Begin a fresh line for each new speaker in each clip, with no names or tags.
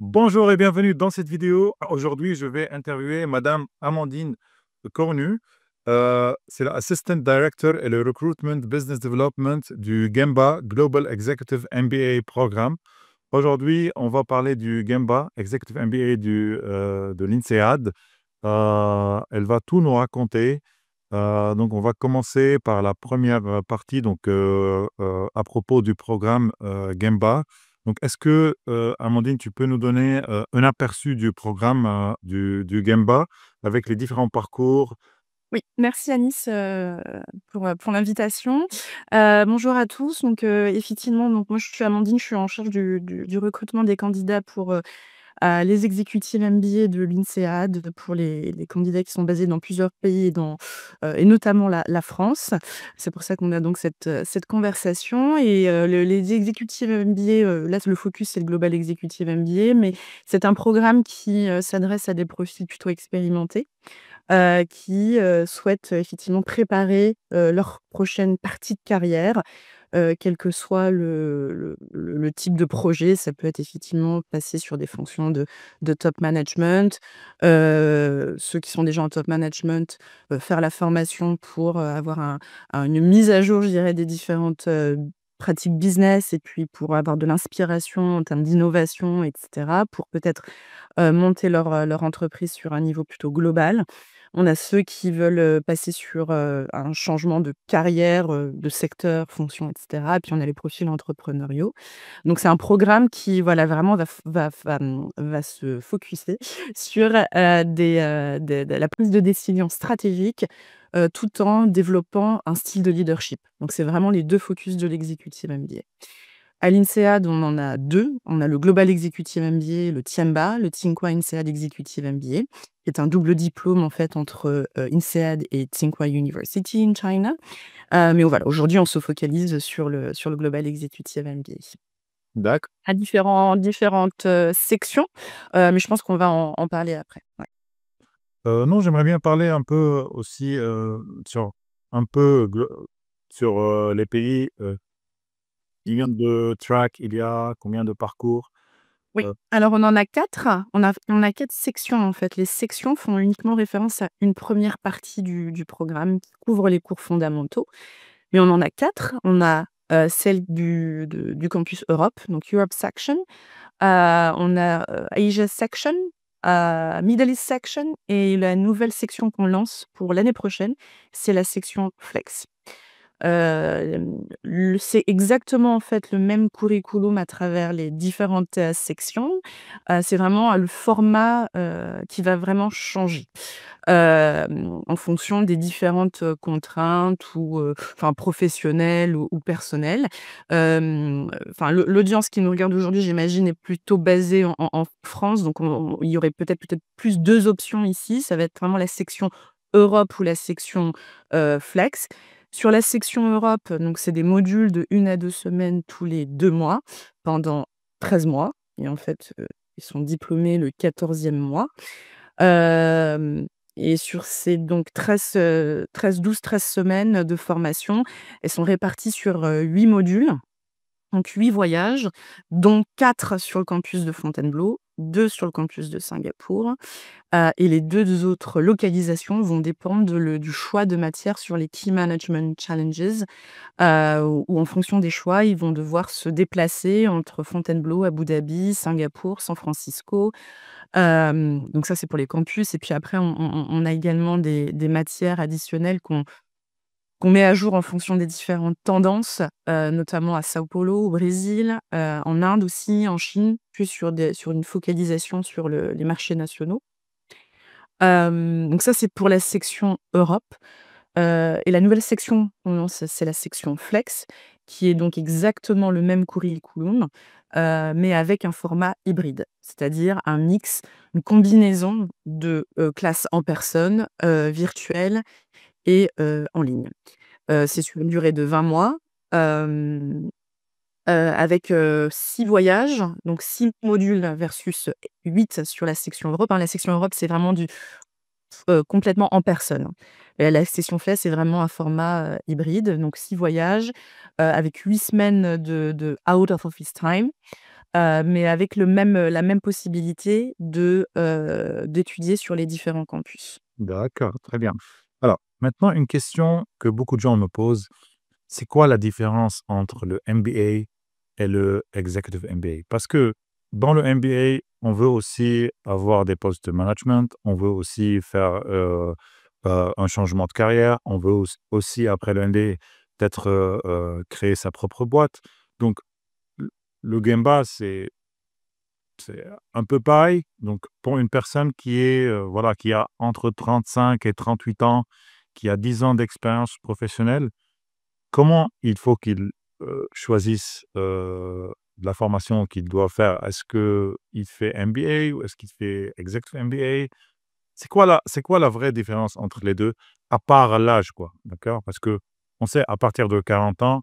Bonjour et bienvenue dans cette vidéo. Aujourd'hui, je vais interviewer Madame Amandine Cornu. C'est l'Assistant Director et le Recruitment Business Development du Gemba Global Executive MBA Programme. Aujourd'hui, on va parler du Gemba Executive MBA de l'INSEAD. Elle va tout nous raconter. Donc, on va commencer par la première partie à propos du programme Gemba. Donc, est-ce que, Amandine, tu peux nous donner un aperçu du programme du Gemba avec les différents parcours?
Oui, merci Anis, pour l'invitation. Bonjour à tous. Donc, effectivement, donc moi je suis Amandine, je suis en charge du recrutement des candidats pour, les exécutives MBA de l'INSEAD, pour les candidats qui sont basés dans plusieurs pays et notamment la France. C'est pour ça qu'on a donc cette conversation et les exécutives MBA, là le focus c'est le Global Executive MBA, mais c'est un programme qui, s'adresse à des profils plutôt expérimentés qui, souhaitent effectivement préparer, leur prochaine partie de carrière, quel que soit le type de projet. Ça peut être effectivement passer sur des fonctions de top management. Ceux qui sont déjà en top management, faire la formation pour, avoir une mise à jour, je dirais, des différentes, pratiques business et puis pour avoir de l'inspiration en termes d'innovation et cetera, pour peut-être, monter leur entreprise sur un niveau plutôt global. On a ceux qui veulent, passer sur, un changement de carrière, de secteur, fonction et cetera. Et puis on a les profils entrepreneuriaux. Donc c'est un programme qui, voilà, vraiment va se focuser sur, de la prise de décision stratégique, tout en développant un style de leadership. Donc c'est vraiment les 2 focus de l'executive MBA. À l'INSEAD, on en a 2. On a le Global Executive MBA, le TIEMBA, le Tsinghua INSEAD Executive MBA, qui est un double diplôme en fait entre, INSEAD et Tsinghua University in China. Mais voilà, aujourd'hui, on se focalise sur le Global Executive MBA.
D'accord.
À différentes, sections, mais je pense qu'on va en parler après. Ouais.
Non, j'aimerais bien parler un peu aussi un peu sur les pays. Combien de tracks il y a, combien de parcours?
Oui,
Euh,
alors on en a 4. On a 4 sections, en fait. Les sections font uniquement référence à une première partie du programme qui couvre les cours fondamentaux. Mais on en a 4. On a, celle du campus Europe, donc Europe Section. On a, Asia Section, Middle East Section et la nouvelle section qu'on lance pour l'année prochaine, c'est la section Flex. C'est exactement, en fait, le même curriculum à travers les différentes, sections. C'est vraiment, le format, qui va vraiment changer, en fonction des différentes, contraintes ou, enfin professionnelles ou personnelles. Enfin l'audience qui nous regarde aujourd'hui, j'imagine, est plutôt basée en France, donc il y aurait peut-être plus 2 options ici. Ça va être vraiment la section Europe ou la section, Flex. Sur la section Europe, donc c'est des modules de 1 à 2 semaines tous les 2 mois, pendant 13 mois et en fait, ils sont diplômés le 14e mois. Hem et sur ces donc 13 semaines de formation, elles sont réparties sur, 8 modules. Donc 8 voyages, dont 4 sur le campus de Fontainebleau, 2 sur le campus de Singapour, et les 2 autres localisations vont dépendre du choix de matière sur les Key Management Challenges, où en fonction des choix, ils vont devoir se déplacer entre Fontainebleau, Abu Dhabi, Singapour, San Francisco. Donc ça, c'est pour les campus et puis après on a également des matières additionnelles qu'on met à jour en fonction des différentes tendances, notamment à Sao Paulo, au Brésil, en Inde aussi, en Chine, plus sur une focalisation sur les marchés nationaux. Donc ça, c'est pour la section Europe, et la nouvelle section qu'on lance, c'est la section Flex, qui est donc exactement le même curriculum, mais avec un format hybride. C'est-à-dire un mix, une combinaison de, classes en personne, virtuelles et en ligne. C'est sur une durée de 20 mois, hem, avec, 6 voyages, donc 6 modules versus 8 sur la section Europe, hein. La section Europe, c'est vraiment complètement en personne. Et la session FLE, c'est vraiment un format, hybride, donc 6 voyages, avec 8 semaines de out of office time. mais avec la même possibilité d'étudier sur les différents campus.
D'accord, très bien. Alors, maintenant, une question que beaucoup de gens me posent, c'est quoi la différence entre le MBA et le Executive MBA? Parce que dans le MBA, on veut aussi avoir des postes de management, on veut aussi faire un changement de carrière, on veut aussi, après le MBA, peut-être créer sa propre boîte. Donc, le le Gemba, c'est un peu pareil. Donc, pour une personne qui est, voilà, qui a entre 35 et 38 ans, qui a 10 ans d'expérience professionnelle, comment il faut qu'il, choisisse, la formation qu'il doit faire? Est-ce qu'il fait MBA ou est-ce qu'il fait Executive MBA? C'est quoi la vraie différence entre les 2 à part l'âge, quoi, d'accord? Parce que on sait à partir de 40 ans,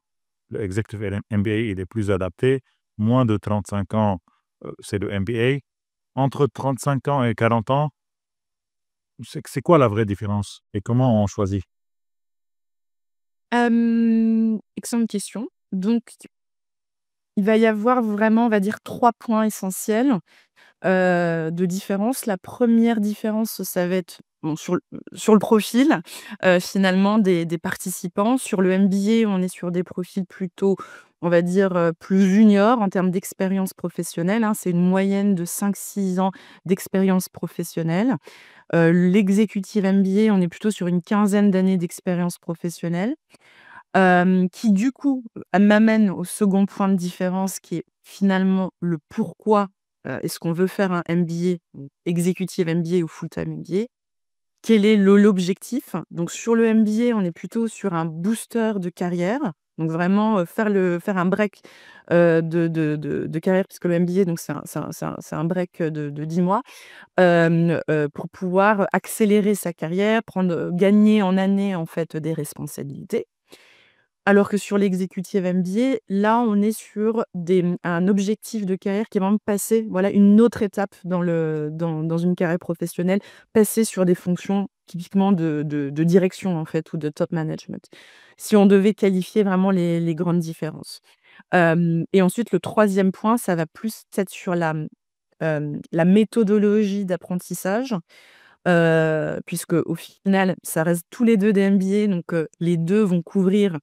le Executive MBA, il est plus adapté. Moins de 35 ans, c'est le MBA. Entre 35 ans et 40 ans, c'est quoi la vraie différence et comment on choisit?
Excellente question. Donc, il va y avoir vraiment, on va dire, 3 points essentiels, de différence. La première différence, ça va être, bon, sur le profil, finalement des participants. Sur le MBA, on est sur des profils plutôt, on va dire, plus juniors en termes d'expérience professionnelle, hein. C'est une moyenne de 5-6 ans d'expérience professionnelle. L'executive MBA, on est plutôt sur une quinzaine d'années d'expérience professionnelle. Qui du coup, m'amène au second point de différence qui est finalement le pourquoi, est-ce qu'on veut faire un MBA, donc executive MBA ou full-time MBA? Quel est l'objectif? Donc sur le MBA, on est plutôt sur un booster de carrière, donc vraiment, faire un break, de carrière puisque le MBA donc c'est un break, de 10 mois, pour pouvoir accélérer sa carrière, gagner en années en fait des responsabilités. Alors que sur l'executive MBA, là, on est sur un objectif de carrière qui est vraiment passer, voilà, une autre étape dans une carrière professionnelle, passer sur des fonctions typiquement de direction, en fait, ou de top management. Si on devait qualifier vraiment les grandes différences. Et ensuite, le troisième point, ça va plus être sur la méthodologie d'apprentissage, puisque au final, ça reste tous les 2 des MBA, donc les 2 vont couvrir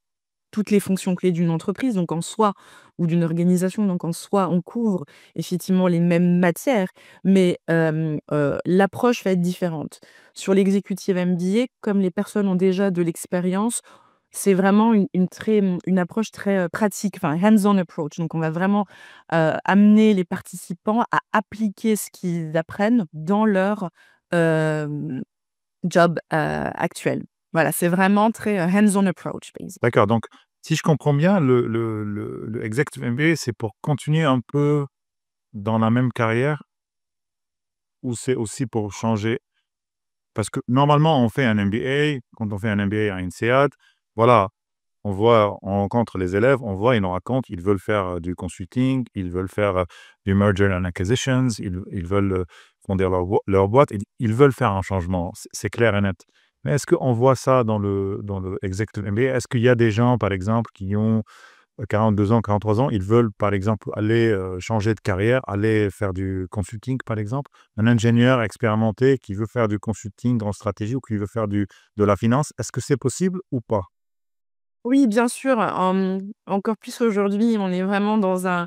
toutes les fonctions clés d'une entreprise, donc en soi ou d'une organisation, donc en soi, on couvre effectivement les mêmes matières, mais l'approche va être différente. Sur l'executive MBA, comme les personnes ont déjà de l'expérience, c'est vraiment une approche très, pratique, enfin hands-on approach. Donc on va vraiment, amener les participants à appliquer ce qu'ils apprennent dans leur, hem, job, actuel. Voilà, c'est vraiment très, hands-on approach, basically.
D'accord, donc si je comprends bien, le Executive MBA, c'est pour continuer un peu dans la même carrière ou c'est aussi pour changer? Parce que normalement, on fait un MBA, quand on fait un MBA à INSEAD, voilà, on rencontre les élèves, on voit, ils nous racontent, ils veulent faire, du consulting, ils veulent faire, du merger and acquisitions, ils veulent, fonder leur boîte, ils veulent faire un changement, c'est clair et net. Mais est-ce qu'on voit ça dans le executive MBA? Est-ce qu'il y a des gens, par exemple, qui ont 42 ans, 43 ans, ils veulent, par exemple, aller, changer de carrière, aller faire du consulting, par exemple? Un ingénieur expérimenté qui veut faire du consulting en stratégie ou qui veut faire de la finance, est-ce que c'est possible ou pas?
Oui, bien sûr, encore plus aujourd'hui, on est vraiment dans un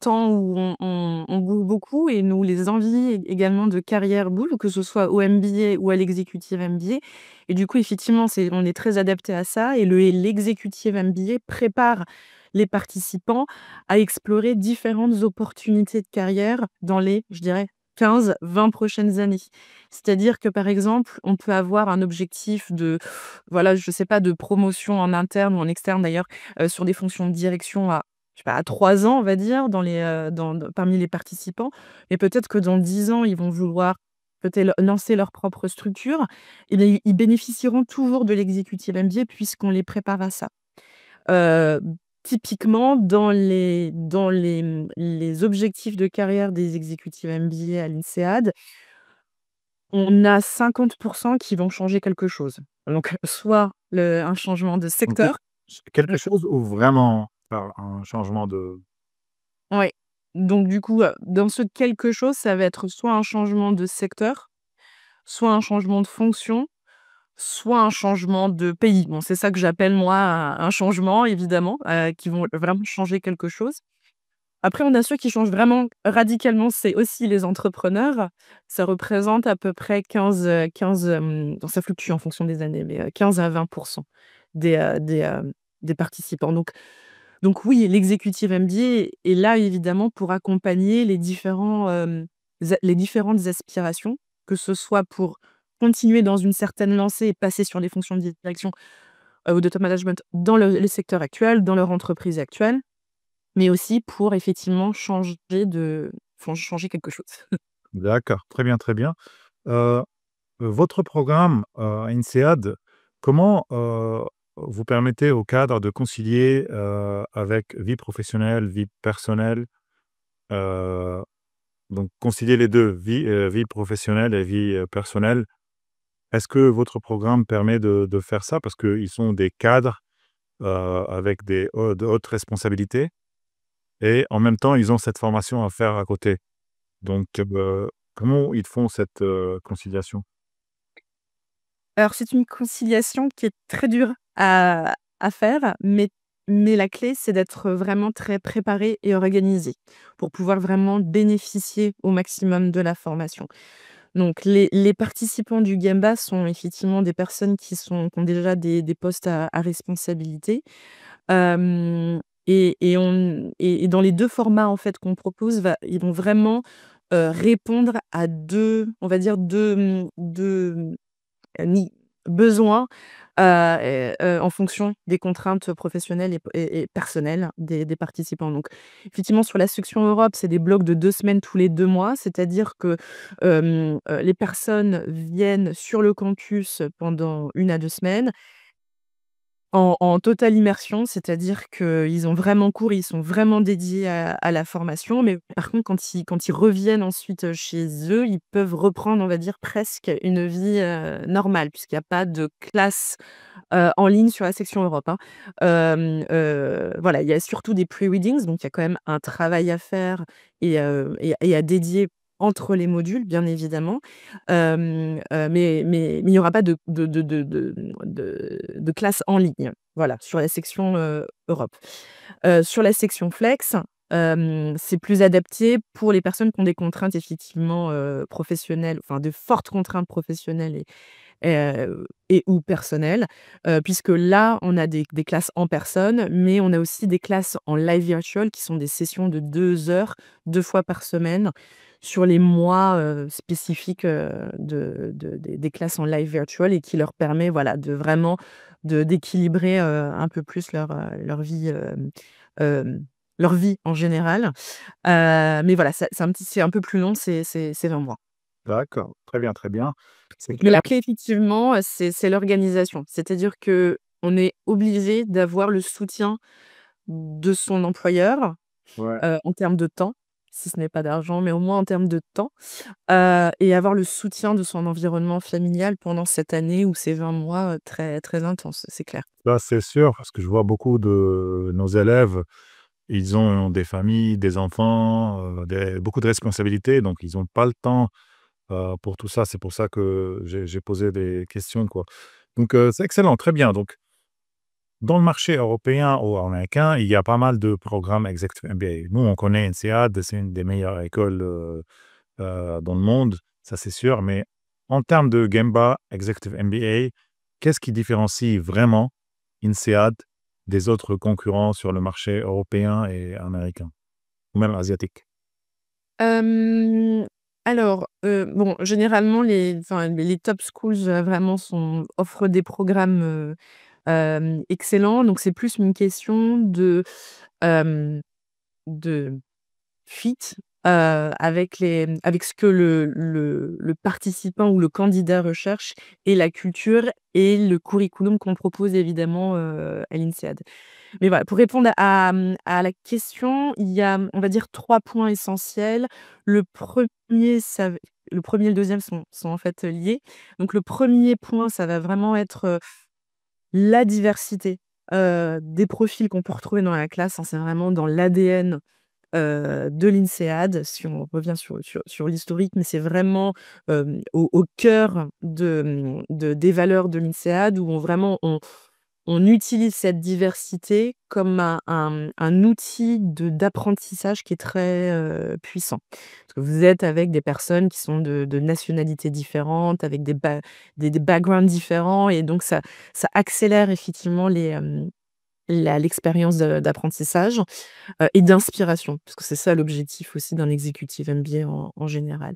temps où on bouge beaucoup et nous, les envies également de carrière bougent, que ce soit au MBA ou à l'executive MBA et du coup, effectivement, on est très adapté à ça et l'executive MBA prépare les participants à explorer différentes opportunités de carrière dans les, je dirais, 15-20 prochaines années. C'est-à-dire que, par exemple, on peut avoir un objectif de, voilà, je sais pas, de promotion en interne ou en externe d'ailleurs, sur des fonctions de direction à, je sais pas, à 3 ans, on va dire, parmi les participants. Et peut-être que dans 10 ans, ils vont vouloir peut-être lancer leur propre structure. Et bien, ils bénéficieront toujours de l'executive MBA puisqu'on les prépare à ça. Heu, Typiquement dans les objectifs de carrière des exécutifs MBA à l'INSEAD, on a 50 qui vont changer quelque chose. Donc soit un changement de
Donc,
secteur.
quelque chose ou vraiment faire un changement de
Oui. Donc du coup, dans ce quelque chose, ça va être soit un changement de secteur, soit un changement de fonction, soit un changement de pays. Bon, c'est ça que j'appelle moi un changement évidemment, qui vont vraiment changer quelque chose. Après, on a ceux qui changent vraiment radicalement, c'est aussi les entrepreneurs. Ça représente à peu près 15, bon ça fluctue en fonction des années, mais 15 à 20 des, des participants. Donc oui, l'executive MBA est là évidemment pour accompagner les différentes aspirations, que ce soit pour continuer dans une certaine lancée et passer sur les fonctions de direction, ou de top management dans le secteur actuel, dans leur entreprise actuelle, mais aussi pour effectivement changer quelque chose.
D'accord, très bien, très bien. Heu, votre programme, INSEAD, comment, vous permettez aux cadres de concilier, avec vie professionnelle, vie personnelle, heu, donc concilier les 2, vie professionnelle et vie, personnelle? Est-ce que votre programme permet de faire ça? Parce qu'ils sont des cadres, avec de hautes responsabilités et en même temps, ils ont cette formation à faire à côté. Donc, comment ils font cette, conciliation?
Alors c'est une conciliation qui est très dure à faire, mais la clé, c'est d'être vraiment très préparé et organisé pour pouvoir vraiment bénéficier au maximum de la formation. Donc les participants du Gemba sont effectivement des personnes qui ont déjà des postes à responsabilité. Hem et dans les 2 formats, en fait, qu'on propose, ils vont vraiment, répondre à 2, on va dire 2 ni besoins, en fonction des contraintes professionnelles et personnelles des participants. Donc effectivement, sur la section Europe, c'est des blocs de 2 semaines tous les 2 mois, c'est-à-dire que, les personnes viennent sur le campus pendant 1 à 2 semaines en totale immersion, c'est-à-dire qu'ils ont vraiment cours, ils sont vraiment dédiés à la formation, mais par contre, quand ils reviennent ensuite, chez eux, ils peuvent reprendre, on va dire, presque une vie, normale puisqu'il y a pas de classe, en ligne sur la section Europe, hein. Voilà, il y a surtout des pre-readings, donc il y a quand même un travail à faire et à dédier entre les modules, bien évidemment. Mais il n'y aura pas de classe en ligne, voilà, sur la section, Europe. Sur la section Flex, c'est plus adapté pour les personnes qui ont des contraintes effectivement, professionnelles, enfin de fortes contraintes professionnelles et ou personnelles, puisque là, on a des classes en personne, mais on a aussi des classes en live virtual qui sont des sessions de 2 heures, 2 fois par semaine sur les mois, spécifiques, des classes en live virtual et qui leur permet, voilà, de vraiment d'équilibrer, un peu plus leur vie en général. Mais voilà, c'est un peu plus long, c'est 20 mois.
D'accord, très bien, très bien. C'est
Mais
clair.
la clé effectivement, c'est l'organisation. C'est-à-dire qu'on est obligé d'avoir le soutien de son employeur,
Ouais.
en termes de temps, si ce n'est pas d'argent, mais au moins en termes de temps, et avoir le soutien de son environnement familial pendant cette année ou ces 20 mois, très, très intenses, c'est clair.
Ça, c'est sûr, parce que je vois beaucoup de nos élèves, ils ont des familles, des enfants, beaucoup de responsabilités, donc ils ont pas le temps, pour tout ça. C'est pour ça que j'ai posé des questions, quoi. Donc, c'est excellent, très bien. Donc, dans le marché européen ou américain, il y a pas mal de programmes Executive MBA. Nous, on connaît INSEAD, c'est une des meilleures écoles, dans le monde, ça c'est sûr. Mais en termes de Gemba Executive MBA, qu'est-ce qui différencie vraiment INSEAD des autres concurrents sur le marché européen et américain, ou même asiatique?
Hem, alors, bon, généralement, les top schools, vraiment offrent des programmes, excellents, donc c'est plus une question hem, de fit, avec ce que le participant ou le candidat recherche et la culture et le curriculum qu'on propose évidemment, à l'INSEAD. Mais voilà, pour répondre à la question, il y a, on va dire 3 points essentiels. Le premier, le premier et le deuxième sont en fait, liés. Donc le premier point, ça va vraiment être, la diversité, des profils qu'on peut retrouver dans la classe, hein. C'est vraiment dans l'ADN de l'INSEAD, si on revient sur l'historique, mais c'est vraiment, au cœur des valeurs de l'INSEAD où on utilise cette diversité comme un outil d'apprentissage qui est très, puissant. Parce que vous êtes avec des personnes qui sont de nationalités différentes, avec des backgrounds différents et donc ça accélère effectivement l'expérience d'apprentissage, et d'inspiration. Parce que c'est ça l'objectif aussi d'un executive MBA en général.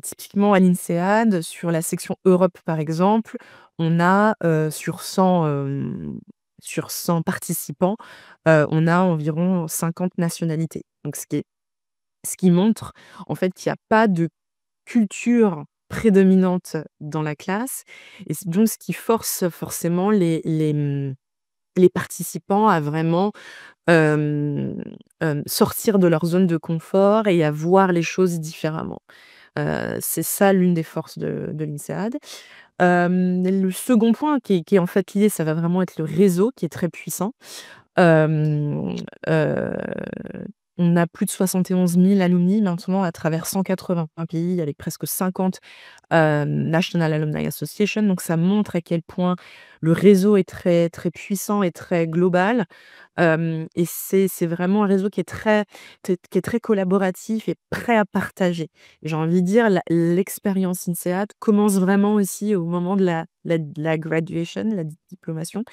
Typiquement à l'INSEAD, sur la section Europe, par exemple, on a, sur 100 participants, on a environ 50 nationalités. Donc ce qui montre, en fait, qu'il y a pas de culture prédominante dans la classe et c donc ce qui force forcément les participants à vraiment, sortir de leur zone de confort et à voir les choses différemment. C'est ça l'une des forces de l'INSEAD. Le second point qui est en fait lié, ça va vraiment être le réseau qui est très puissant. Hem, heu, on a plus de 71 000 alumni maintenant à travers 180 pays avec presque 50, National Alumni Association. Donc ça montre à quel point le réseau est très, très puissant et très global. Et c'est vraiment un réseau qui est très collaboratif et prêt à partager. J'ai envie de dire l'expérience INSEAD commence vraiment aussi au moment de la graduation, la diplomation,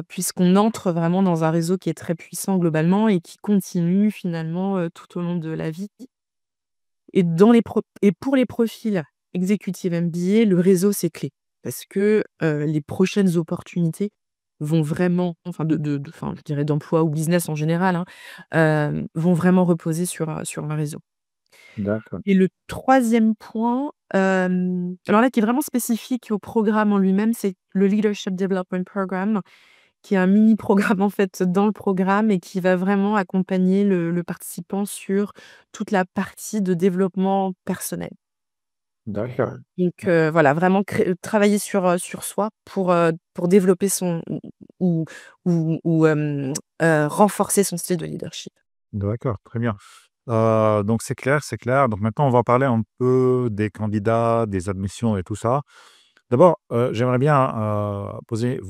puisqu'on entre vraiment dans un réseau qui est très puissant globalement et qui continue finalement, tout au long de la vie et pour les profils executive MBA, le réseau, c'est clé parce que, les prochaines opportunités vont vraiment enfin enfin, je dirais d'emploi ou business en général, hein, vont vraiment reposer sur un réseau.
D'accord.
Et le troisième point, alors là qui est vraiment spécifique au programme en lui-même, c'est le Leadership Development Programme qui est un mini programme en fait dans le programme et qui va vraiment accompagner le participant sur toute la partie de développement personnel.
D'accord.
Donc voilà, vraiment travailler sur soi pour développer son ou renforcer son style de leadership.
D'accord, très bien. Donc c'est clair, c'est clair. Donc maintenant, on va parler un peu des candidats, des admissions et tout ça. D'abord, j'aimerais bien, poser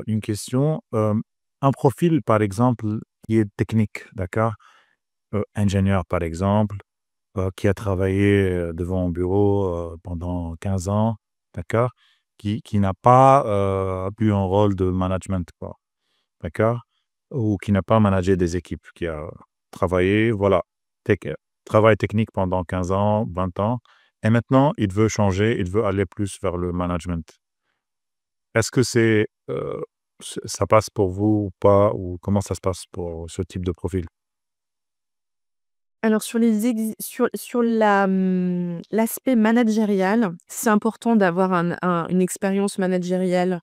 une question. Un profil, par exemple, qui est technique, d'accord? Ingénieur, par exemple, qui a travaillé, devant un bureau, pendant 15 ans, d'accord? Qui n'a pas, eu un rôle de management, quoi. D'accord? Ou qui n'a pas managé des équipes, qui a travaillé, voilà, tech travail technique pendant 15 ans, 20 ans et maintenant il veut changer, il veut aller plus vers le management. Est-ce que ça passe pour vous ou pas? Ou comment ça se passe pour ce type de profil?
Alors sur l'aspect managérial, c'est important d'avoir une expérience managériale,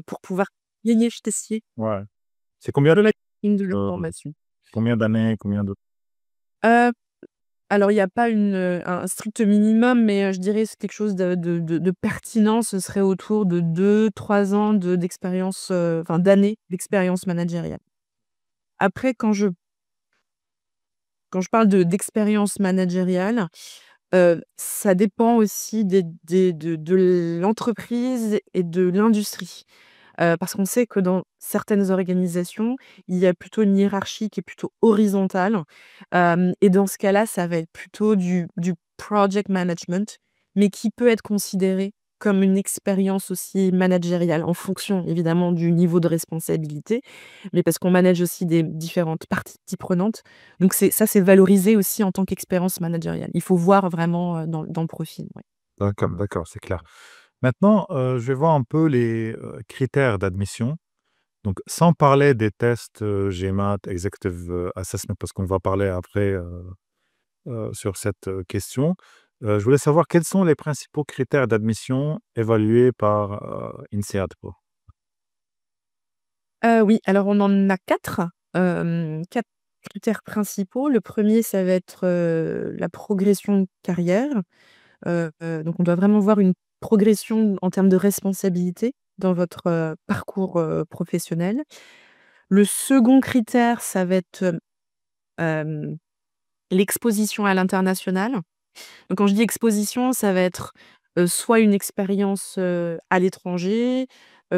pour pouvoir gagner
Ouais. C'est combien de
une de l'information.
combien d'années? Combien de
Heu, alors il y a pas un strict minimum, mais, je dirais c'est quelque chose de pertinent. Ce serait autour de 2 3 ans d'expérience, enfin d'années d'expérience managériale. Après quand je parle d'expérience managériale, ça dépend aussi de l'entreprise et de l'industrie. Parce qu'on sait que dans certaines organisations, il y a plutôt une hiérarchie qui est plutôt horizontale, et dans ce cas-là, ça va être plutôt du project management, mais qui peut être considéré comme une expérience aussi managériale en fonction évidemment du niveau de responsabilité, mais parce qu'on manage aussi des différentes parties prenantes. Donc c'est valorisé aussi en tant qu'expérience managériale. Il faut voir vraiment, dans le profil, ouais.
d'accord, d'accord, c'est clair. Maintenant, je vais voir un peu les, critères d'admission. Donc sans parler des tests, GMAT, Executive, Assessment, parce qu'on va parler après, sur cette, question. Je voulais savoir quels sont les principaux critères d'admission évalués par, INSEAD, quoi?
Oui, alors on en a 4, 4 critères principaux. Le premier, ça va être, la progression de carrière. Donc on doit vraiment voir une progression en termes de responsabilité dans votre, parcours, professionnel. Le second critère, ça va être, hem, l'exposition à l'international. Donc quand je dis exposition, ça va être, soit une expérience, à l'étranger,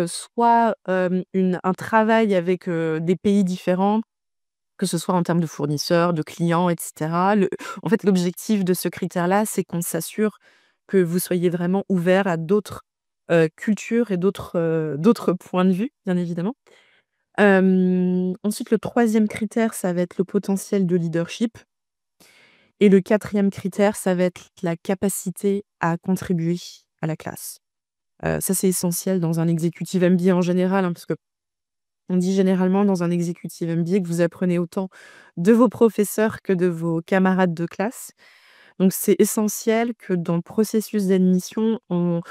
soit, un travail avec, des pays différents, que ce soit en termes de fournisseurs, de clients et cetera. En fait, l'objectif de ce critère-là, c'est qu'on s'assure que vous soyez vraiment ouvert à d'autres, cultures et d'autres points de vue, bien évidemment. Ensuite, le troisième critère, ça va être le potentiel de leadership et le quatrième critère, ça va être la capacité à contribuer à la classe. Ça, c'est essentiel dans un executive MBA en général, hein, parce qu'on dit généralement dans un executive MBA que vous apprenez autant de vos professeurs que de vos camarades de classe. Donc c'est essentiel que dans le processus d'admission, on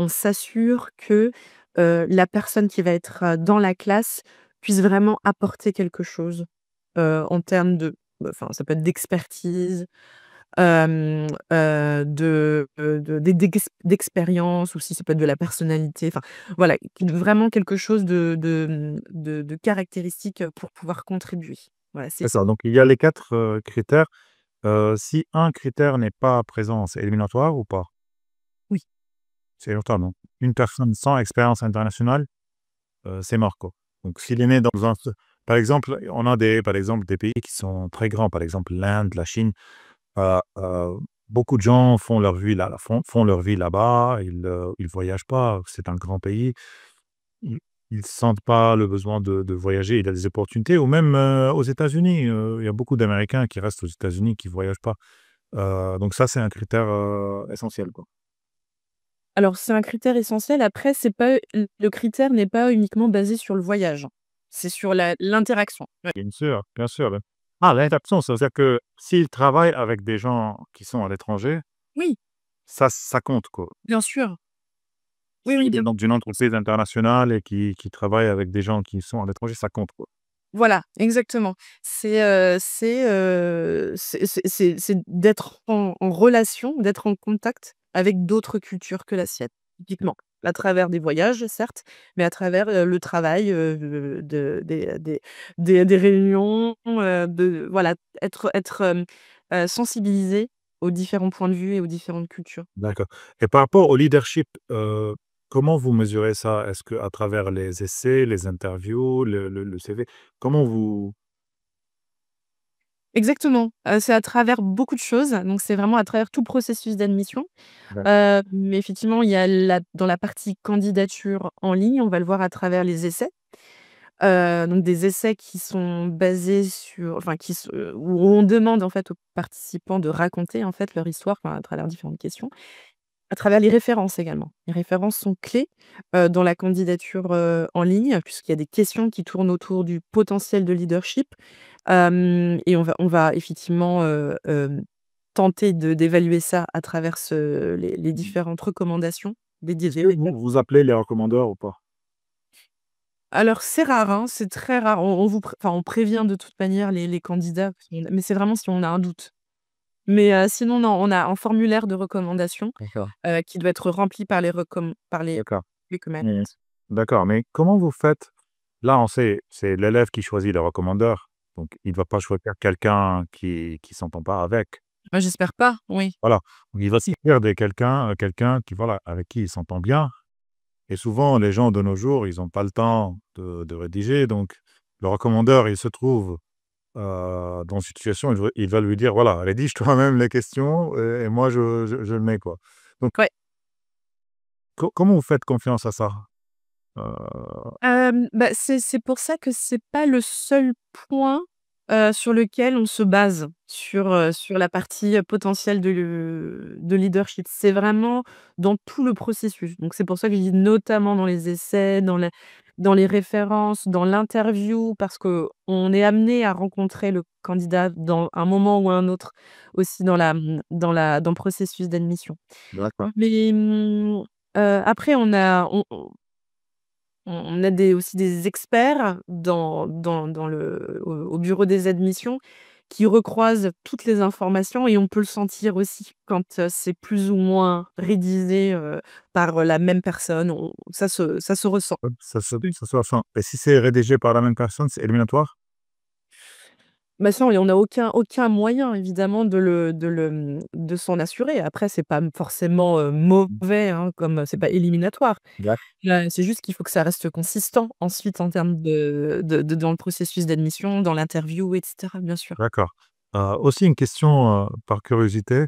s'assure que, la personne qui va être, dans la classe puisse vraiment apporter quelque chose, en termes de enfin, ça peut être d'expertise, d'expérience, ou si ça peut être de la personnalité, enfin, voilà, vraiment quelque chose de caractéristique, pour pouvoir contribuer. Voilà, c'est
C'est ça, donc il y a les 4 critères. Si un critère n'est pas présent, c'est éliminatoire ou pas?
oui.
C'est éliminatoire, donc une personne sans expérience internationale, c'est mort, quoi. Donc s'il est né dans un par exemple, on a par exemple, des pays qui sont très grands, par exemple l'Inde, la Chine, beaucoup de gens font leur vie là-bas, ils voyagent pas, c'est un grand pays. Ils ils sentent pas le besoin de voyager, il y a des opportunités ou même, aux États-Unis, il y a beaucoup d'Américains qui restent aux États-Unis, qui voyagent pas. Donc ça, c'est un critère, essentiel, quoi.
Alors c'est un critère essentiel. Après, c'est pas le critère n'est pas uniquement basé sur le voyage, hein. C'est sur l'interaction. Ouais.
Bien sûr, ouais. Ah, l'adaptation, ça veut dire que s'ils travaillent avec des gens qui sont à l'étranger,
Oui,
ça compte, quoi.
bien sûr. Oui, oui, bien
Donc d'une entreprise internationale et qui travaille avec des gens qui sont à l'étranger, ça compte, quoi.
voilà, exactement. C'est d'être en relation, d'être en contact avec d'autres cultures que la sienne, typiquement. À travers des voyages, certes, mais à travers, le travail, des réunions, voilà, sensibilisé aux différents points de vue et aux différentes cultures.
D'accord, et par rapport au leadership, comment vous mesurez ça? Est-ce qu'à travers les essais, les interviews, le CV? Comment vous
Exactement, c'est à travers beaucoup de choses, donc c'est vraiment à travers tout le processus d'admission.
D'accord.
Mais effectivement, il y a dans la partie candidature en ligne, on va le voir à travers les essais. Donc des essais qui sont basés sur enfin où on demande en fait aux participants de raconter en fait leur histoire, enfin à travers différentes questions. À travers les références également. Les références sont clés, dans la candidature, en ligne, puisqu'il y a des questions qui tournent autour du potentiel de leadership. Et on va effectivement, tenter d'évaluer ça à travers les différentes recommandations des
Est-ce que vous appelez les recommandeurs ou pas?
Alors c'est rare, hein, c'est très rare. On prévient de toute manière les candidats, mais c'est vraiment si on a un doute. Mais sinon non, on a un formulaire de recommandation,
D'accord,
qui doit être rempli par les
d'accord.
recommend.
Mmh. D'accord, mais comment vous faites? Là, on sait, c'est l'élève qui choisit le recommandeur, donc il ne va pas choisir quelqu'un qui s'entend pas avec.
Moi j'espère pas, oui.
Voilà, donc il va choisir quelqu'un qui, voilà, avec qui il s'entend bien, et souvent les gens de nos jours, ils ont pas le temps de rédiger, donc le recommandeur, il se trouve, dans une situation, il va lui dire: «Voilà, rédige toi-même les questions, et moi je le mets, quoi». Donc
Ouais.
comment vous faites confiance à ça? Heu,
Bah, c'est pour ça que c'est pas le seul point, sur lequel on se base sur la partie, potentielle de leadership. C'est vraiment dans tout le processus. Donc c'est pour ça que je dis notamment dans les essais, dans les références, dans l'interview, parce qu'on est amené à rencontrer le candidat dans un moment ou un autre aussi dans le processus d'admission.
d'accord.
Mais, après on a aussi des experts au bureau des admissions qui recroisent toutes les informations, et on peut le sentir aussi quand, c'est plus ou moins rédigé, par, la même personne. Ça se ressent.
Ça se fait et si c'est rédigé par la même personne, c'est éliminatoire?
Bah, ça, on n'a aucun moyen évidemment de s'en assurer. Après, c'est pas forcément, mauvais, hein, comme, c'est pas éliminatoire. C'est juste qu'il faut que ça reste consistant ensuite en termes de dans le processus d'admission, dans l'interview et cetera, bien sûr.
D'accord. Aussi une question, par curiosité.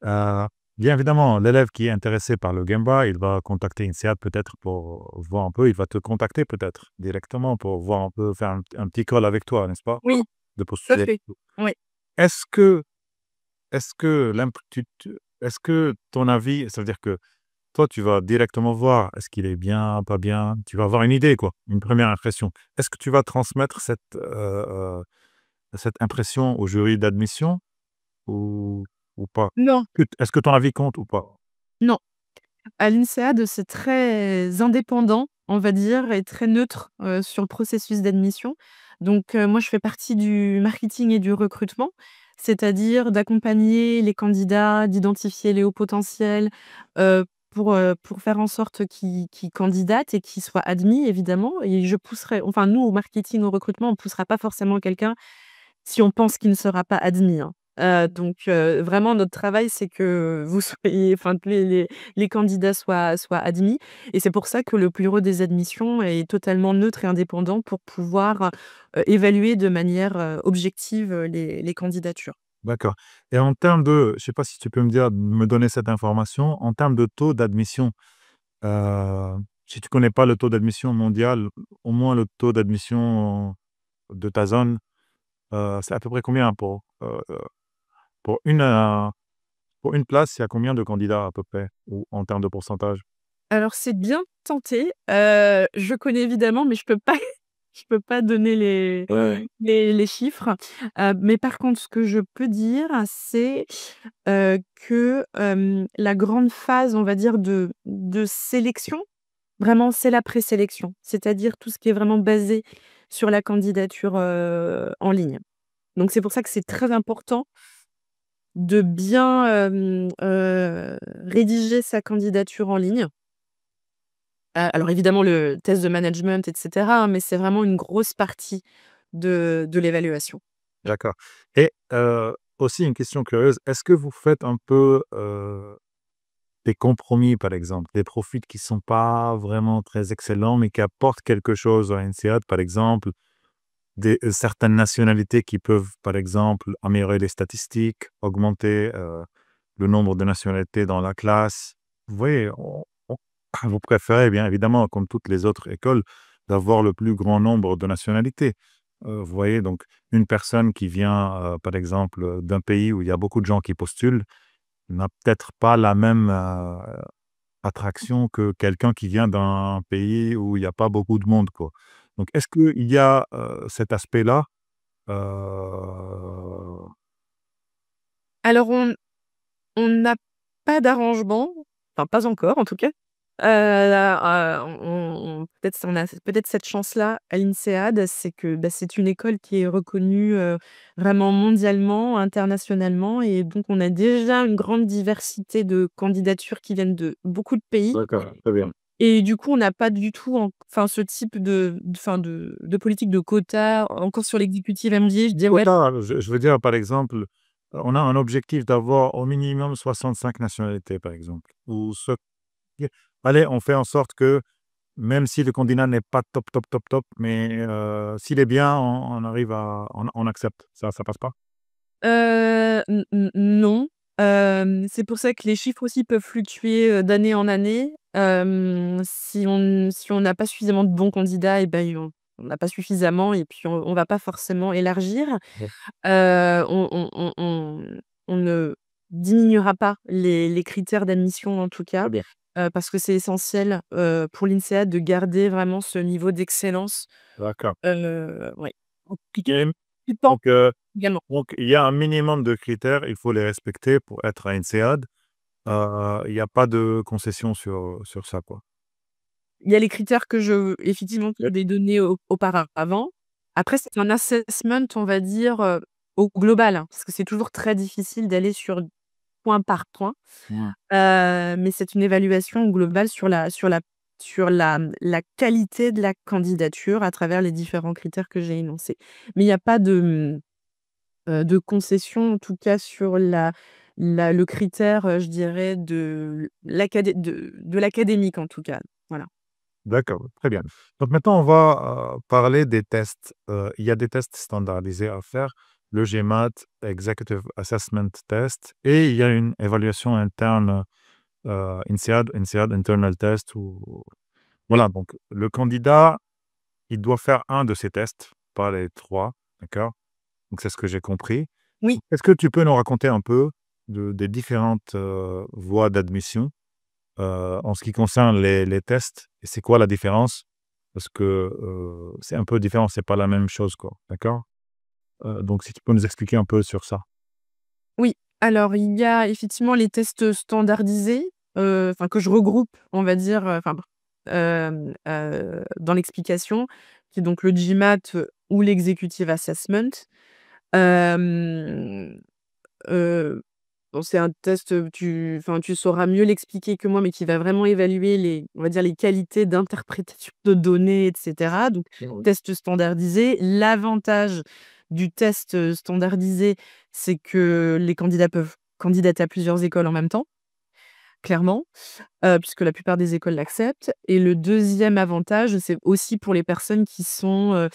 Heu, Bien évidemment, l'élève qui est intéressé par le Gemba, il va contacter INSEAD peut-être pour voir un peu, il va te contacter peut-être directement pour voir un peu, faire un petit call avec toi, n'est-ce pas?
Oui,
De
tout à
postuler.
fait. Oui.
Est-ce que est-ce que l'imp tu est-ce que ton avis, ça veut dire que toi, tu vas directement voir, est-ce qu'il est bien, pas bien? Tu vas avoir une idée quoi, une première impression. Est-ce que tu vas transmettre cette impression au jury d'admission ou pas?
Non,
Est-ce que ton avis compte ou pas?
non. À l'INSEAD, c'est très indépendant, on va dire, et très neutre, sur le processus d'admission. Donc, moi, je fais partie du marketing et du recrutement, c'est-à-dire d'accompagner les candidats, d'identifier les hauts potentiels, pour faire en sorte qu'ils candidatent et qu'ils soient admis évidemment, et je pousserai enfin nous au marketing, au recrutement, on poussera pas forcément quelqu'un si on pense qu'il ne sera pas admis, hein. Donc vraiment notre travail, c'est que vous soyez enfin que les candidats soient admis, et c'est pour ça que le bureau des admissions est totalement neutre et indépendant pour pouvoir, évaluer de manière, objective, les candidatures.
D'accord, et en termes de, je sais pas si tu peux me donner cette information, en termes de taux d'admission, si tu connais pas le taux d'admission mondial, au moins le taux d'admission de ta zone, c'est à peu près combien pour une, heu, pour une place, il y a combien de candidats à peu près? Ou en termes de pourcentage?
Alors c'est bien tenté, je connais évidemment, mais je peux pas je peux pas donner
Ouais, ouais.
les chiffres. Mais par contre, ce que je peux dire, c'est, que, la grande phase, on va dire, de sélection, vraiment, c'est la présélection. C'est-à-dire tout ce qui est vraiment basé sur la candidature, en ligne. Donc c'est pour ça que c'est très important de bien, rédiger sa candidature en ligne. Alors évidemment le test de management et cetera, hein, mais c'est vraiment une grosse partie de l'évaluation.
D'accord, et aussi une question curieuse, est-ce que vous faites un peu, des compromis, par exemple, des profils qui sont pas vraiment très excellents, mais qui apportent quelque chose à INSEAD, par exemple, certaines nationalités qui peuvent, par exemple, améliorer les statistiques, augmenter, le nombre de nationalités dans la classe. Vous voyez, vous préférez bien évidemment, comme toutes les autres écoles, d'avoir le plus grand nombre de nationalités. Vous voyez, donc une personne qui vient, par exemple, d'un pays où il y a beaucoup de gens qui postulent, n'a peut-être pas la même, attraction que quelqu'un qui vient d'un pays où il y a pas beaucoup de monde, quoi. Donc est-ce qu'il y a, cet aspect-là? Heu,
Alors on n'a pas d'arrangement, enfin pas encore en tout cas. On a peut-être cette chance-là à l'INSEAD, c'est que, bah, c'est une école qui est reconnue, vraiment mondialement, internationalement, et donc on a déjà une grande diversité de candidatures qui viennent de beaucoup de pays,
d'accord, très bien.
et du coup on n'a pas du tout enfin ce type de politique de quota encore sur l'exécutive MBA, je dirais.
Quota, je veux dire, par exemple, on a un objectif d'avoir au minimum 65 nationalités, par exemple, ou ce allez, on fait en sorte que même si le candidat n'est pas top, top, top, top, mais s'il est bien, on arrive à on accepte. Ça passe pas?
Non, c'est pour ça que les chiffres aussi peuvent fluctuer, d'année en année. Si on n'a pas suffisamment de bons candidats, et ben, on n'a pas suffisamment, et puis on va pas forcément élargir.
Ouais.
On ne diminuera pas les critères d'admission en tout cas,
Très bien.
parce que c'est essentiel, pour l'INSEAD de garder vraiment ce niveau d'excellence,
D'accord.
ouais.
Et
Du temps
donc
également.
donc il y a un minimum de critères, il faut les respecter pour être à INSEAD. Il y a pas de concession sur ça, quoi.
Il y a les critères effectivement, que je
Ouais.
t'ai donnés auparavant. Après, c'est un assessment, on va dire, au global, hein, parce que c'est toujours très difficile d'aller sur point par point.
Mmh.
Mais c'est une évaluation globale sur la qualité de la candidature à travers les différents critères que j'ai énoncés. Mais il y a pas de, de concession, en tout cas sur le critère, je dirais de l'académique, en tout cas. Voilà.
D'accord, très bien. Donc maintenant, on va parler des tests. Il y a des tests standardisés à faire, le GMAT, Executive Assessment Test, et il y a une évaluation interne, INSEAD, Internal Test. Voilà, donc le candidat, il doit faire un de ces tests, pas les trois, d'accord? Donc c'est ce que j'ai compris.
Oui.
Est-ce que tu peux nous raconter un peu des différentes voies d'admission en ce qui concerne les tests? Et c'est quoi la différence? Parce que c'est un peu différent, c'est pas la même chose, quoi. D'accord? Donc si tu peux nous expliquer un peu sur ça.
Oui, alors il y a effectivement les tests standardisés, enfin que je regroupe, on va dire, dans l'explication, qui est donc le GMAT, ou l'Executive Assessment. Hem, bon, c'est un test, tu sauras mieux l'expliquer que moi, mais qui va vraiment évaluer on va dire les qualités d'interprétation de données et cetera, donc test standardisé. L'avantage du test, standardisé, c'est que les candidats peuvent candidater à plusieurs écoles en même temps, clairement, puisque la plupart des écoles l'acceptent, et le deuxième avantage, c'est aussi pour les personnes qui sont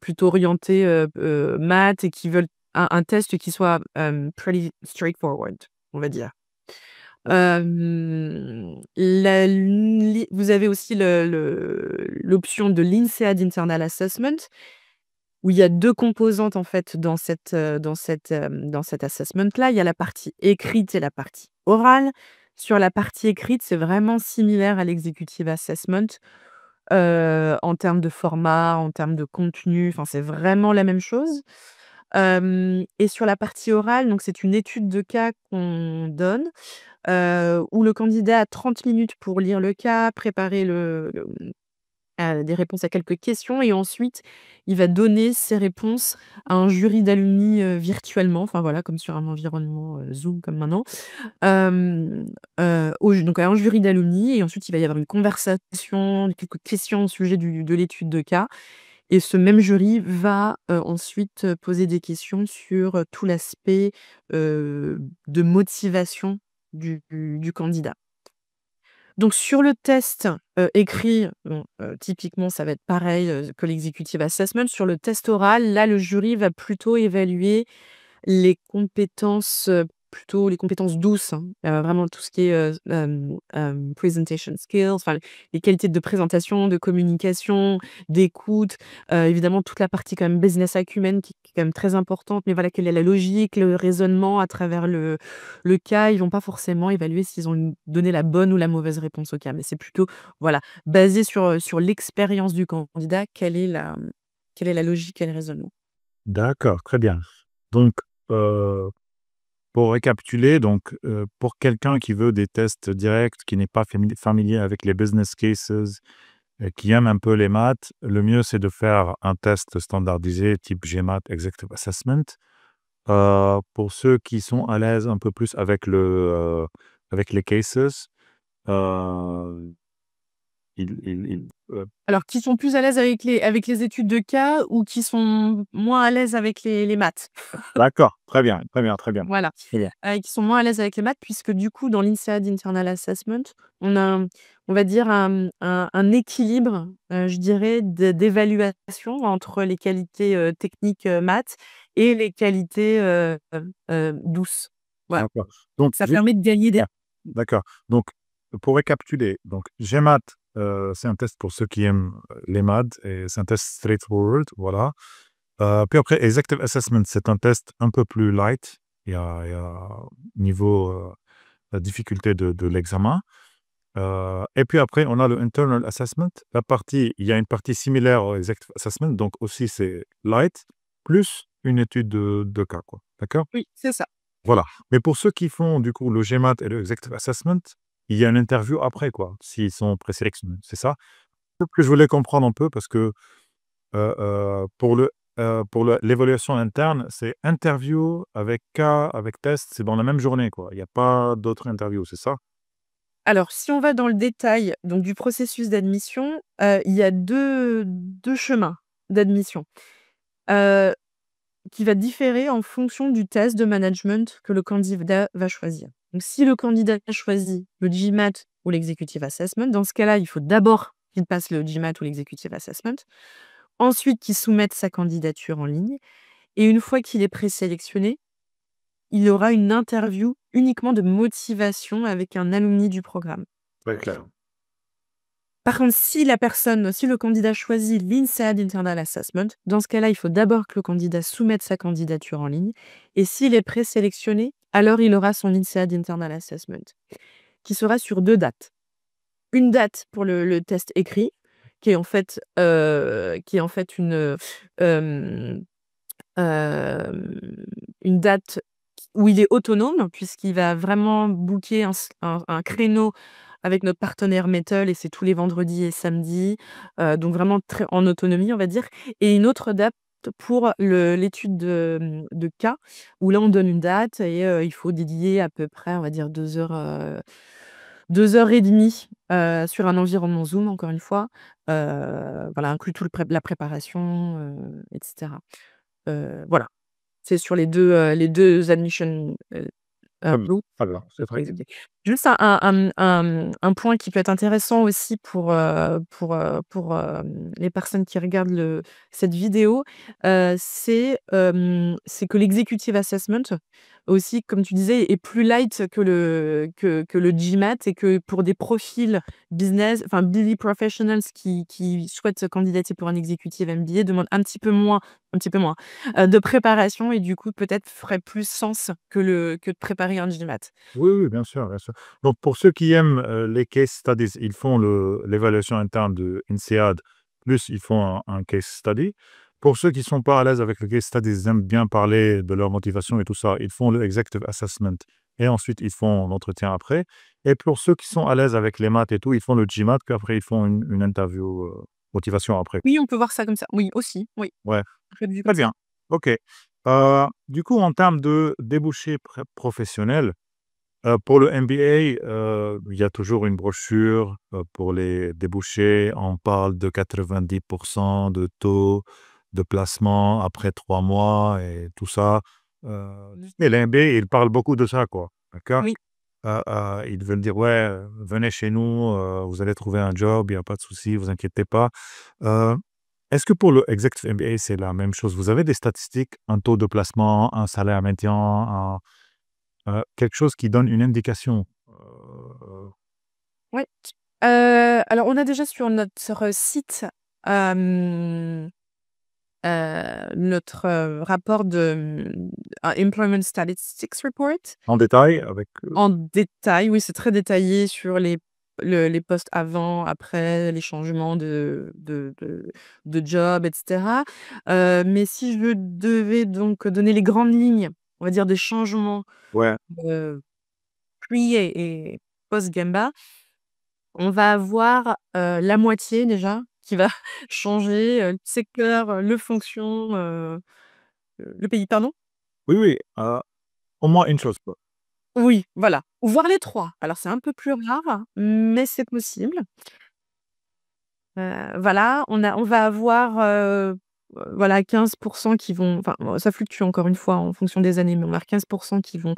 plutôt orientées, maths, et qui veulent un test qui soit, pretty straightforward, on va dire. Vous avez aussi l'option de l'INSEAD Internal Assessment, où il y a 2 composantes en fait dans cet assessment-là. Il y a la partie écrite et la partie orale. Sur la partie écrite, c'est vraiment similaire à l'executive assessment, en termes de format, en termes de contenu, enfin, c'est vraiment la même chose. Et sur la partie orale, donc c'est une étude de cas qu'on donne, où le candidat a 30 minutes pour lire le cas, préparer des réponses à quelques questions, et ensuite il va donner ses réponses à un jury d'alumni, virtuellement, enfin voilà, comme sur un environnement, Zoom comme maintenant. Donc à un jury d'alumni, et ensuite il va y avoir une conversation, quelques questions au sujet de l'étude de cas, et ce même jury va, ensuite, poser des questions sur, tout l'aspect, de motivation du candidat. Donc sur le test, écrit, bon, typiquement ça va être pareil, que l'executive assessment. Sur le test oral, là, le jury va plutôt évaluer les compétences, plutôt les compétences douces, hein, vraiment tout ce qui est, presentation skills, enfin les qualités de présentation, de communication, d'écoute, évidemment toute la partie quand même business acumen qui est quand même très importante, mais voilà, quelle est la logique, le raisonnement à travers le cas. Ils vont pas forcément évaluer s'ils ont donné la bonne ou la mauvaise réponse au cas, mais c'est plutôt, voilà, basé sur l'expérience du candidat, quelle est la logique et le raisonnement.
D'accord, très bien. Donc, pour récapituler, donc, pour quelqu'un qui veut des tests directs, qui n'est pas familier avec les business cases et qui aime un peu les maths, le mieux, c'est de faire un test standardisé type GMAT, Executive Assessment. Pour ceux qui sont à l'aise un peu plus avec les cases, heu,
Alors, qui sont plus à l'aise avec les études de cas, ou qui sont moins à l'aise avec les maths?
d'accord, très bien, très bien, très bien.
Voilà,
Très bien.
qui sont moins à l'aise avec les maths, puisque du coup dans l'INSEAD Internal Assessment, on a on va dire un équilibre, je dirais d'évaluation entre les qualités, techniques, maths, et les qualités, douces. Voilà,
D'accord. Donc
ça
ju
permet de gagner des.
D'accord. Donc, pour récapituler, donc GMAT, c'est un test pour ceux qui aiment, les maths, et c'est un test straightforward, voilà. Puis après Executive Assessment, c'est un test un peu plus light. Il y a niveau, la difficulté de l'examen. Et puis après, on a le Internal Assessment. Il y a une partie similaire au Executive Assessment, donc aussi c'est light, plus une étude de cas, quoi. D'accord?
Oui, c'est ça.
Voilà. Mais pour ceux qui font du coup le GMAT et le Executive Assessment, il y a une interview après, quoi, s'ils sont présélectionnés, c'est ça? Ce que je voulais comprendre un peu parce que, pour l'évaluation interne, c'est interview avec cas, avec test, c'est dans la même journée, quoi. Il y a pas d'autres interviews, c'est ça?
Alors, si on va dans le détail donc du processus d'admission, il y a deux chemins d'admission. heu, qui va différer en fonction du test de management que le candidat va choisir. Donc si le candidat choisit le GMAT ou l'executive assessment, dans ce cas-là, il faut d'abord qu'il passe le GMAT ou l'executive assessment, ensuite qu'il soumette sa candidature en ligne et une fois qu'il est présélectionné, il y aura une interview uniquement de motivation avec un alumni du programme.
Très clair.
Par contre, si le candidat choisit l'INSEAD Internal Assessment, dans ce cas-là, il faut d'abord que le candidat soumette sa candidature en ligne et s'il est présélectionné, alors il aura son INSEAD Internal Assessment, qui sera sur 2 dates. Une date pour le test écrit, qui est en fait, hem, une date où il est autonome puisqu'il va vraiment booker un créneau avec notre partenaire Metal et c'est tous les vendredis et samedis, donc vraiment très en autonomie, on va dire et une autre date pour l'étude de cas où là, on donne une date et il faut dédier à peu près, on va dire 2 heures, 2 heures et demie, sur un environnement Zoom encore une fois, voilà, inclut tout le pré la préparation, et cetera. Voilà, c'est sur les deux admission, Blue.
Très bien, c'est très bien.
Exact. Juste un point qui peut être intéressant aussi pour les personnes qui regardent cette vidéo, c'est que l'executive assessment aussi, comme tu disais, est plus light que le GMAT et que pour des profils business, enfin busy professionals qui souhaitent se candidater pour un executive MBA demandent un petit peu moins, de préparation et du coup peut-être ferait plus sens que de préparer un GMAT.
Oui, oui, bien sûr, bien sûr. Donc pour ceux qui aiment, les case studies, ils font l'évaluation interne de INSEAD, plus ils font un case study. Pour ceux qui sont pas à l'aise avec le case study, ils aiment bien parler de leur motivation et tout ça, ils font le executive assessment et ensuite ils font l'entretien après. Et pour ceux qui sont à l'aise avec les maths et tout, ils font le GMAT, puis après ils font une interview, motivation après.
Oui, on peut voir ça comme ça. Oui, aussi, oui.
Ouais,
Ça peut être vu
très
comme ça.
bien. OK. Du coup, en termes de débouchés professionnels, pour le MBA, il y a toujours une brochure, pour les débouchés. On parle de 90 de taux de placement après 3 mois et tout ça.
Mmh.
Et les MBA, ils parlent beaucoup de ça, quoi, d'accord?
Oui.
Ils veulent dire: «Ouais, venez chez nous, vous allez trouver un job, il y a pas de souci, vous inquiétez pas». Heu, Est-ce que pour le executive MBA, c'est la même chose? Vous avez des statistiques, un taux de placement, un salaire médian, quelque chose qui donne une indication,
Ouais. Alors on a déjà sur notre site, hem, notre, rapport un Employment Statistics Report
en détail avec,
en détail. Oui, c'est très détaillé sur les postes avant, après, les changements de job et cetera. Mais si je devais donc donner les grandes lignes, on va dire des changements,
ouais,
heu, pre et post Gemba, on va avoir, la moitié déjà qui va changer, le secteur, le fonction, le pays, pardon?
oui, oui, au moins une chose, quoi.
Oui, voilà, ou voire les 3. Alors c'est un peu plus rare, mais c'est possible. Voilà, on va avoir, voilà 15 qui vont enfin, ça fluctue encore une fois en fonction des années, mais on va avoir 15 qui vont,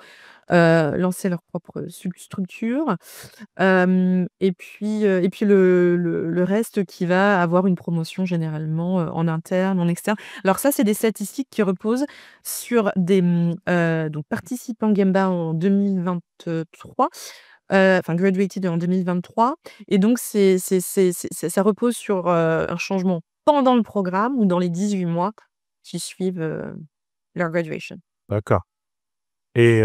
lancer leur propre structure. Et puis le reste qui va avoir une promotion généralement, en interne, en externe. Alors ça, c'est des statistiques qui reposent sur donc participants Gemba en 2023, enfin graduated en 2023 et donc ça repose sur, un changement pendant le programme ou dans les 18 mois qui suivent, leur graduation.
D'accord et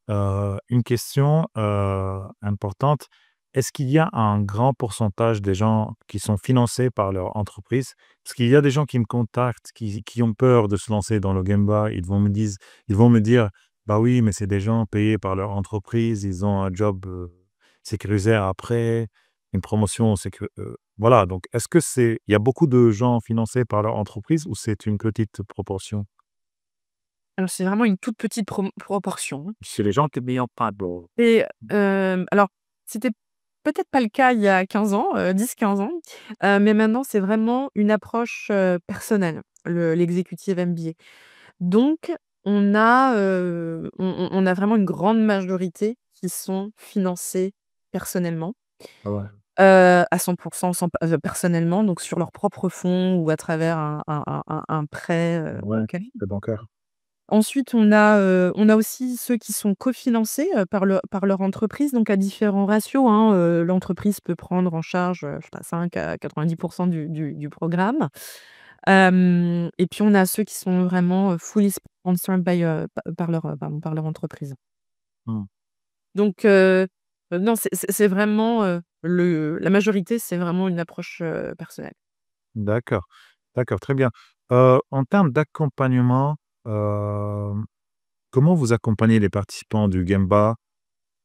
une question, importante, est-ce qu'il y a un grand pourcentage des gens qui sont financés par leur entreprise? Parce qu'il y a des gens qui me contactent, qui ont peur de se lancer dans le Gemba. Ils vont me dire: «Bah oui, mais c'est des gens payés par leur entreprise, ils ont un job, sécurisé après, une promotion voilà, donc est-ce que il y a beaucoup de gens financés par leur entreprise ou c'est une petite proportion?
Alors c'est vraiment une toute petite proportion, hein.
C'est les gens qui n'ayant pas de
Et alors, c'était peut-être pas le cas il y a 15 ans, 10-15 ans, mais maintenant c'est vraiment une approche, personnelle. l'executive MBA. Donc on a vraiment une grande majorité qui sont financés personnellement,
Ah ouais.
à 100 personnellement, donc sur leurs propres fonds ou à travers un prêt,
Ouais,
bancaire.
c'est bancaire.
Ensuite, on a aussi ceux qui sont cofinancés, par leur entreprise, donc à différents ratios, hein, l'entreprise peut prendre en charge, je sais pas, 5 à 90 du programme. Et puis on a ceux qui sont vraiment, fully sponsored by, par leur, pardon, par leur entreprise.
Mmh.
Donc non, c'est vraiment, la majorité, c'est vraiment une approche, personnelle.
D'accord, d'accord, très bien. En termes d'accompagnement, hem, comment vous accompagnez les participants du Gemba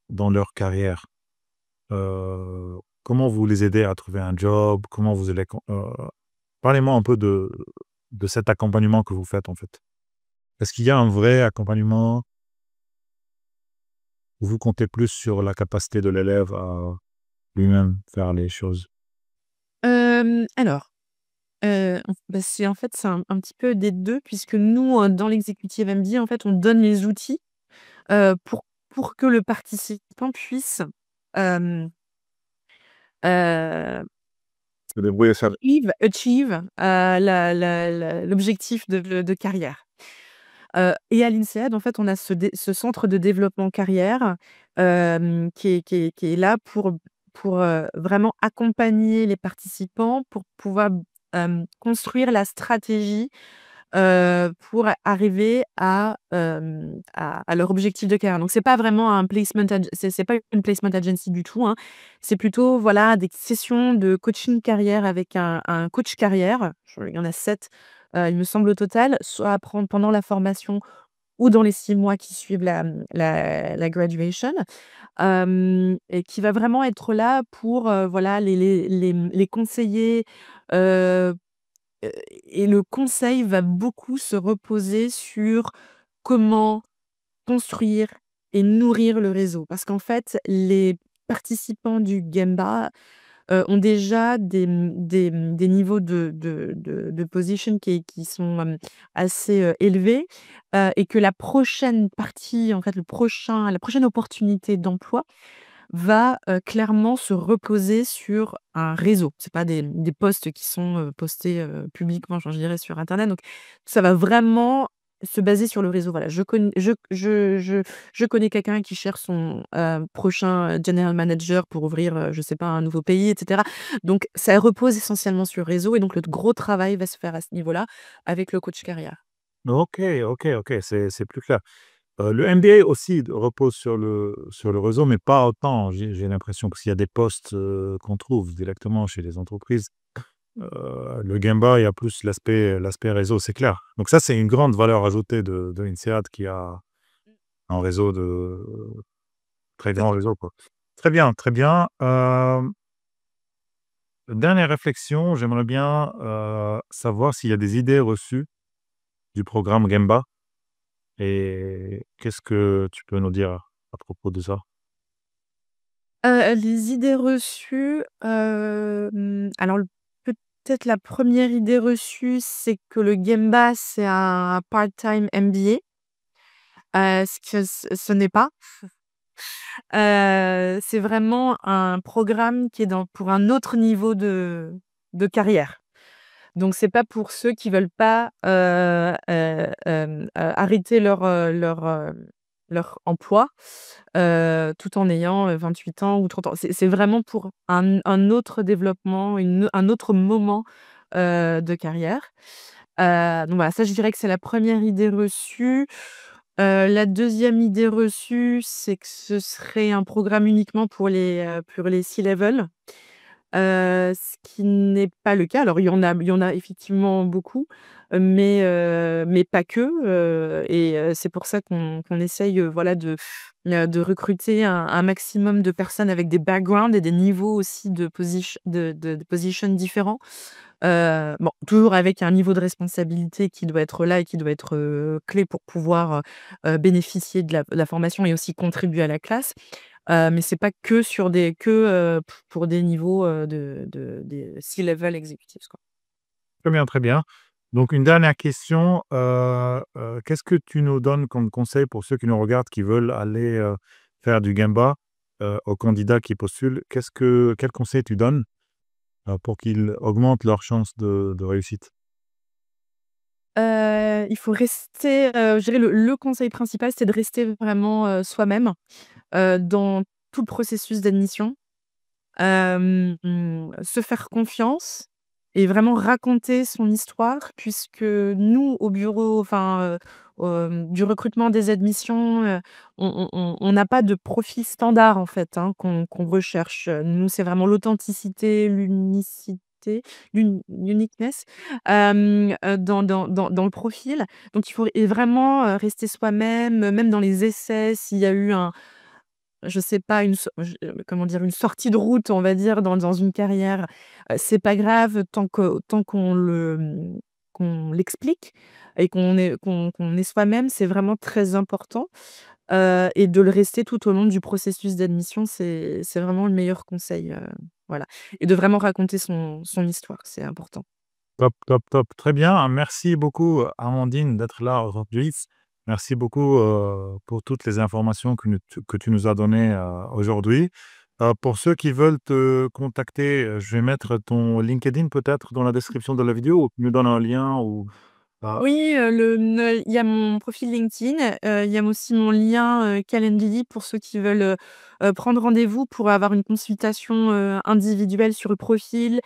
dans leur carrière? Comment vous les aidez à trouver un job? Comment vous les parlez-moi un peu de cet accompagnement que vous faites, en fait. Est-ce qu'il y a un vrai accompagnement ou vous comptez plus sur la capacité de l'élève à lui-même faire les choses?
Alors, c'est un petit peu des 2 puisque nous, dans l'executive MBA, en fait, on donne les outils, pour que le participant puisse, hem, heu,
Se débrouiller seul.
achieve, l'objectif de carrière. Et à l'INSEAD, en fait, on a ce centre de développement carrière, qui est là pour vraiment accompagner les participants pour pouvoir, construire la stratégie, pour arriver à leur objectif de carrière. Donc c'est pas vraiment un placement ag c'est pas une placement agency du tout, hein. C'est plutôt, voilà, des sessions de coaching carrière avec un coach carrière. Il y en a 7, il me semble au total, soit à prendre pendant la formation ou dans les 6 mois qui suivent la graduation. Et qui va vraiment être là pour, voilà, les conseiller, heu et le conseil va beaucoup se reposer sur comment construire et nourrir le réseau. Parce qu'en fait, les participants du Gemba, ont déjà des niveaux de position qui sont, assez, élevés, et que la prochaine partie, en fait, la prochaine opportunité d'emploi va, clairement se reposer sur un réseau. C'est pas des posts qui sont, postés, publiquement, enfin, je dirais sur internet, donc ça va vraiment se baser sur le réseau. Voilà, je connais quelqu'un qui cherche son, prochain, general manager pour ouvrir, je sais pas, un nouveau pays et cetera. Donc ça repose essentiellement sur le réseau et donc le gros travail va se faire à ce niveau-là avec le coach carrière.
OK, OK, OK, c'est plus clair. Le MBA aussi repose sur le réseau, mais pas autant, j'ai l'impression, parce qu'il y a des postes, qu'on trouve directement chez les entreprises. Le Gemba, il y a plus l'aspect réseau, c'est clair. Donc ça, c'est une grande valeur ajoutée de l'INSEAD qui a un réseau très grand réseau, quoi. Très bien, très bien. Dernière réflexion, j'aimerais bien, savoir s'il y a des idées reçues du programme Gemba et qu'est-ce que tu peux nous dire à propos de ça?
Les idées reçues, alors peut-être la première idée reçue, c'est que le Gemba, c'est un part-time MBA, ce que ce n'est pas. C'est vraiment un programme qui est pour un autre niveau de carrière. Donc c'est pas pour ceux qui veulent pas, arrêter leur emploi, tout en ayant, 28 ans ou 30 ans. C'est vraiment pour un autre développement, un autre moment, de carrière. Donc voilà, ça je dirais que c'est la première idée reçue. La deuxième idée reçue, c'est que ce serait un programme uniquement pour les C-level. Ce qui n'est pas le cas. Alors il y en a effectivement beaucoup, mais pas que, c'est pour ça qu'on essaye, voilà, de recruter un maximum de personnes avec des backgrounds et des niveaux aussi de position différents. Bon, toujours avec un niveau de responsabilité qui doit être là et qui doit être, clé pour pouvoir, bénéficier de la formation et aussi contribuer à la classe. Mais c'est pas que pour des niveaux, des C-level executives, quoi.
Très bien, très bien. Donc une dernière question, qu'est-ce que tu nous donnes comme conseil pour ceux qui nous regardent, qui veulent aller, faire du Gemba, aux candidats qui postulent? Quel conseil tu donnes, pour qu'ils augmentent leurs chances de réussite?
Il faut rester, je dirais le conseil principal, c'est de rester vraiment, soi-même, dans tout le processus d'admission. Se faire confiance et vraiment raconter son histoire puisque nous, au bureau, enfin, du recrutement des admissions, on n'a pas de profil standard, en fait, hein, qu'on recherche. Nous, c'est vraiment l'authenticité, l'unicité, l'uniqueness, dans le profil. Donc il faut vraiment, rester soi-même, même dans les essais, s'il y a eu un je sais pas, comment dire? Une sortie de route, on va dire, dans une carrière, c'est pas grave tant qu'on l'explique et qu'on est soi-même, c'est vraiment très important, et de le rester tout au long du processus d'admission, c'est vraiment le meilleur conseil, voilà, et de vraiment raconter son histoire, c'est important.
Top, top, top. Très bien. Merci beaucoup, Amandine, d'être là aujourd'hui. Merci beaucoup, pour toutes les informations que tu nous as données, aujourd'hui. Pour ceux qui veulent te contacter, je vais mettre ton LinkedIn peut-être dans la description de la vidéo, ou tu me donnes un lien ou
Oui, il y a mon profil LinkedIn, il y a aussi mon lien, Calendly pour ceux qui veulent, prendre rendez-vous pour avoir une consultation, individuelle sur le profil.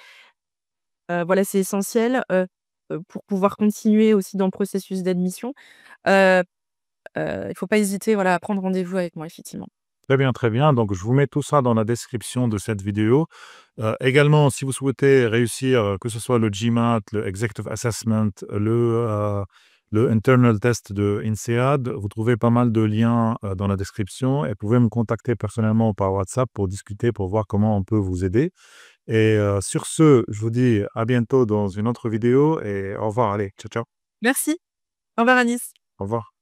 Voilà, c'est essentiel, pour pouvoir continuer aussi dans le processus d'admission. Heu il faut pas hésiter, voilà, à prendre rendez-vous avec moi, effectivement.
très bien, très bien. Donc je vous mets tout ça dans la description de cette vidéo. Également, si vous souhaitez réussir, que ce soit le GMAT, le Executive Assessment, le internal test de INSEAD, vous trouvez pas mal de liens, dans la description, et vous pouvez me contacter personnellement par WhatsApp pour discuter, pour voir comment on peut vous aider. Et sur ce, je vous dis à bientôt dans une autre vidéo et au revoir. Allez, ciao, ciao.
Merci. Au revoir Anis.
Au revoir.